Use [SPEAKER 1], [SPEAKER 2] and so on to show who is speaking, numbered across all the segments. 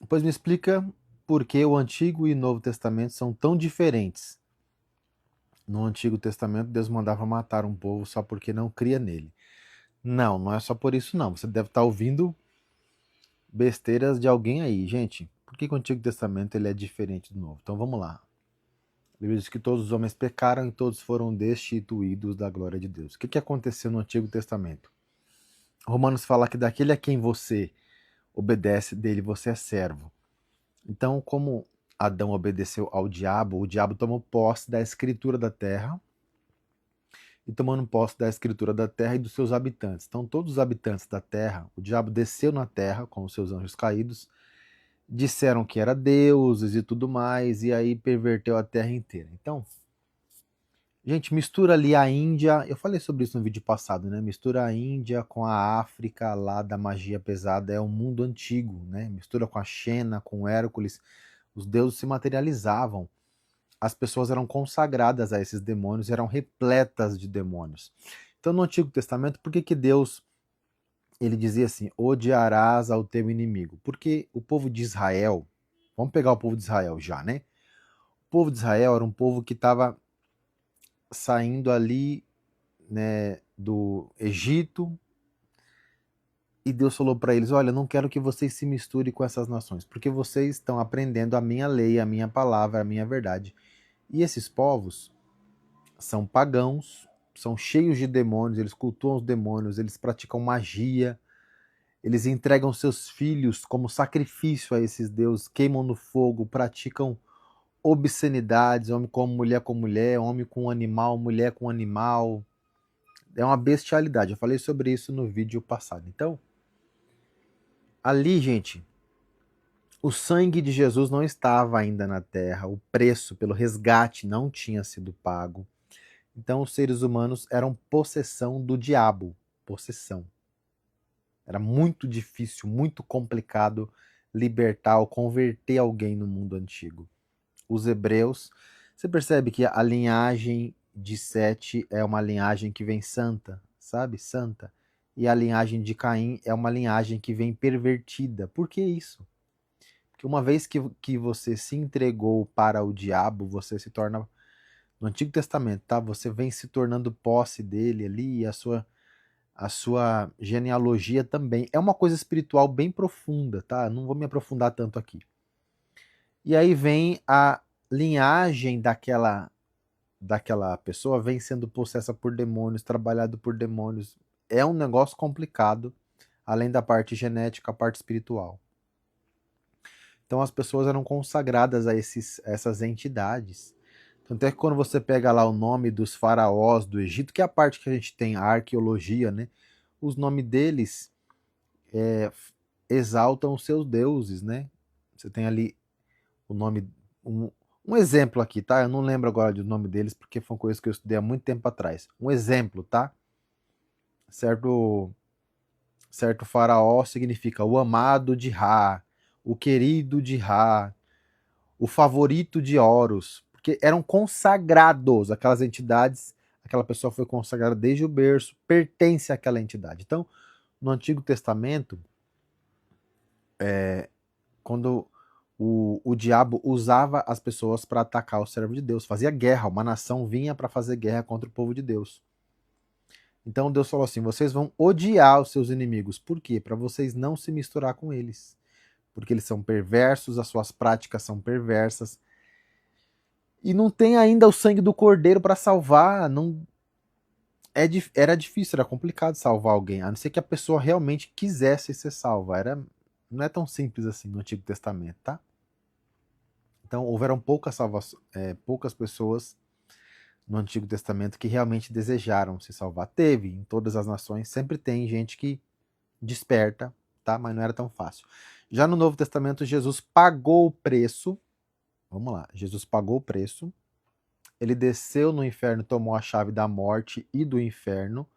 [SPEAKER 1] Pois me explica por que o Antigo e o Novo Testamento são tão diferentes. No Antigo Testamento, Deus mandava matar um povo só porque não cria nele. Não, não é só por isso não. Você deve estar ouvindo besteiras de alguém aí. Gente, por que o Antigo Testamento ele é diferente do Novo? Então vamos lá. A Bíblia diz que todos os homens pecaram e todos foram destituídos da glória de Deus. O que aconteceu no Antigo Testamento? Romanos fala que daquele a quem você obedece, dele você é servo. Então, como Adão obedeceu ao diabo, o diabo tomou posse da escritura da terra e tomando posse da escritura da terra e dos seus habitantes. Então, todos os habitantes da terra, o diabo desceu na terra com os seus anjos caídos, disseram que era deuses e tudo mais, e aí perverteu a terra inteira. Então, gente, mistura ali a Índia, eu falei sobre isso no vídeo passado, né? Mistura a Índia com a África lá da magia pesada, é um mundo antigo, né? Mistura com a Xena, com Hércules, os deuses se materializavam. As pessoas eram consagradas a esses demônios, eram repletas de demônios. Então, no Antigo Testamento, por que Deus ele dizia assim: odiarás ao teu inimigo? Porque o povo de Israel, vamos pegar o povo de Israel já, né? O povo de Israel era um povo que estava saindo ali, né, do Egito, e Deus falou para eles: olha, não quero que vocês se misturem com essas nações, porque vocês estão aprendendo a minha lei, a minha palavra, a minha verdade. E esses povos são pagãos, são cheios de demônios, eles cultuam os demônios, eles praticam magia, eles entregam seus filhos como sacrifício a esses deuses, queimam no fogo, praticam obscenidades, homem com mulher, homem com animal, mulher com animal. É uma bestialidade. Eu falei sobre isso no vídeo passado. Então, ali, gente, o sangue de Jesus não estava ainda na terra, o preço pelo resgate não tinha sido pago. Então, os seres humanos eram possessão do diabo. Possessão. Era muito difícil, muito complicado libertar ou converter alguém no mundo antigo. Os hebreus, você percebe que a linhagem de Sete é uma linhagem que vem santa, sabe? Santa. E a linhagem de Caim é uma linhagem que vem pervertida. Por que isso? Porque uma vez que você se entregou para o diabo, você se torna, no Antigo Testamento, tá? Você vem se tornando posse dele ali, e a sua genealogia também. É uma coisa espiritual bem profunda, tá? Não vou me aprofundar tanto aqui. E aí vem a linhagem daquela pessoa, vem sendo possessa por demônios, trabalhado por demônios. É um negócio complicado, além da parte genética, a parte espiritual. Então as pessoas eram consagradas a essas entidades. Tanto é que quando você pega lá o nome dos faraós do Egito, que é a parte que a gente tem a arqueologia, né? Os nomes deles é, exaltam os seus deuses, né? Você tem ali o nome, um exemplo aqui, tá? Eu não lembro agora do nome deles porque foi uma coisa que eu estudei há muito tempo atrás. Um exemplo, tá? Certo, certo faraó significa o amado de Ra, o querido de Ra, o favorito de Horus, porque eram consagrados, aquelas entidades, aquela pessoa foi consagrada desde o berço, pertence àquela entidade. Então, no Antigo Testamento, quando o diabo usava as pessoas para atacar o servo de Deus, fazia guerra, uma nação vinha para fazer guerra contra o povo de Deus. Então Deus falou assim: vocês vão odiar os seus inimigos. Por quê? Para vocês não se misturar com eles. Porque eles são perversos, as suas práticas são perversas. E não tem ainda o sangue do cordeiro para salvar. Não, era difícil, era complicado salvar alguém, a não ser que a pessoa realmente quisesse ser salva. Não é tão simples assim no Antigo Testamento, tá? Então houveram poucas pessoas no Antigo Testamento que realmente desejaram se salvar. Teve, em todas as nações, sempre tem gente que desperta, tá? Mas não era tão fácil. Já no Novo Testamento, Jesus pagou o preço. Vamos lá, Jesus pagou o preço. Ele desceu no inferno, tomou a chave da morte e do inferno,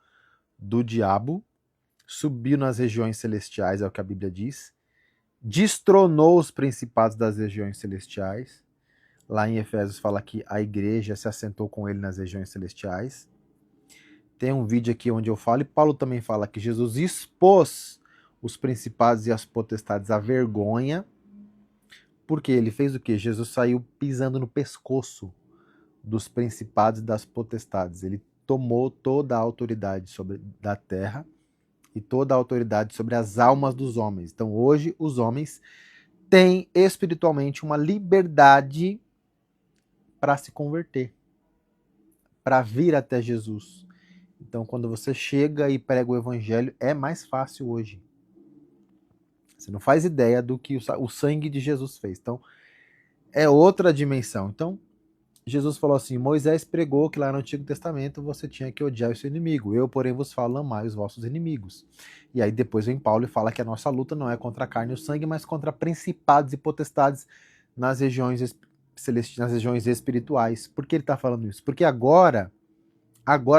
[SPEAKER 1] do diabo, subiu nas regiões celestiais, é o que a Bíblia diz, destronou os principados das regiões celestiais. Lá em Efésios fala que a igreja se assentou com ele nas regiões celestiais. Tem um vídeo aqui onde eu falo, e Paulo também fala que Jesus expôs os principados e as potestades à vergonha. Porque ele fez o quê? Jesus saiu pisando no pescoço dos principados e das potestades. Ele tomou toda a autoridade sobre da terra e toda a autoridade sobre as almas dos homens. Então hoje os homens têm espiritualmente uma liberdade para se converter, para vir até Jesus. Então quando você chega e prega o evangelho, é mais fácil hoje. Você não faz ideia do que o sangue de Jesus fez. Então é outra dimensão. Então Jesus falou assim: Moisés pregou que lá no Antigo Testamento você tinha que odiar o seu inimigo. Eu, porém, vos falo, amai os vossos inimigos. E aí depois vem Paulo e fala que a nossa luta não é contra a carne e o sangue, mas contra principados e potestades nas regiões celestiais, nas regiões espirituais. Por que ele está falando isso? Porque agora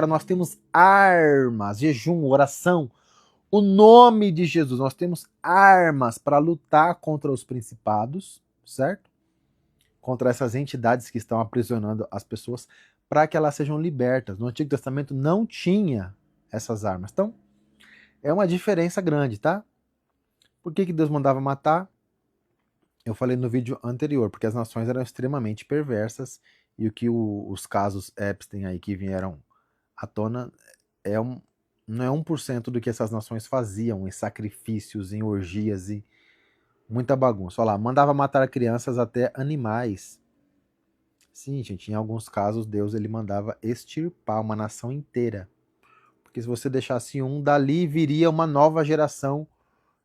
[SPEAKER 1] nós temos armas, jejum, oração, o nome de Jesus. Nós temos armas para lutar contra os principados, certo? Contra essas entidades que estão aprisionando as pessoas, para que elas sejam libertas. No Antigo Testamento não tinha essas armas. Então, é uma diferença grande, tá? Por que Deus mandava matar? Eu falei no vídeo anterior, porque as nações eram extremamente perversas e o que os casos Epstein aí que vieram à tona não é 1% do que essas nações faziam em sacrifícios, em orgias e muita bagunça. Olha lá, mandava matar crianças até animais. Sim, gente, em alguns casos Deus ele mandava extirpar uma nação inteira. Porque se você deixasse um, dali viria uma nova geração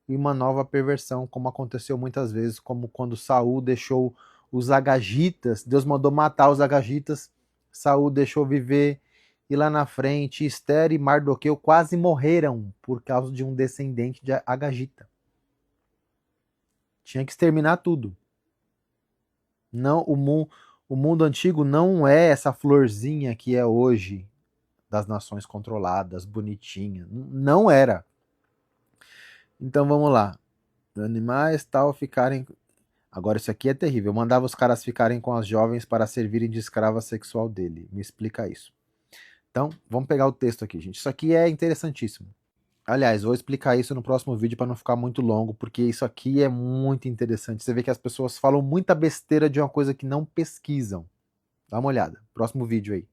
[SPEAKER 1] e uma nova perversão, como aconteceu muitas vezes, como quando Saul deixou os agagitas, Deus mandou matar os agagitas, Saul deixou viver, e lá na frente Esther e Mardoqueu quase morreram por causa de um descendente de agagita. Tinha que exterminar tudo. Não, o mundo antigo não é essa florzinha que é hoje, das nações controladas, bonitinha. Não era. Então vamos lá. Animais tal ficarem. Agora isso aqui é terrível. Eu mandava os caras ficarem com as jovens para servirem de escrava sexual dele. Me explica isso. Então, vamos pegar o texto aqui, gente. Isso aqui é interessantíssimo. Aliás, vou explicar isso no próximo vídeo para não ficar muito longo, porque isso aqui é muito interessante. Você vê que as pessoas falam muita besteira de uma coisa que não pesquisam. Dá uma olhada. Próximo vídeo aí.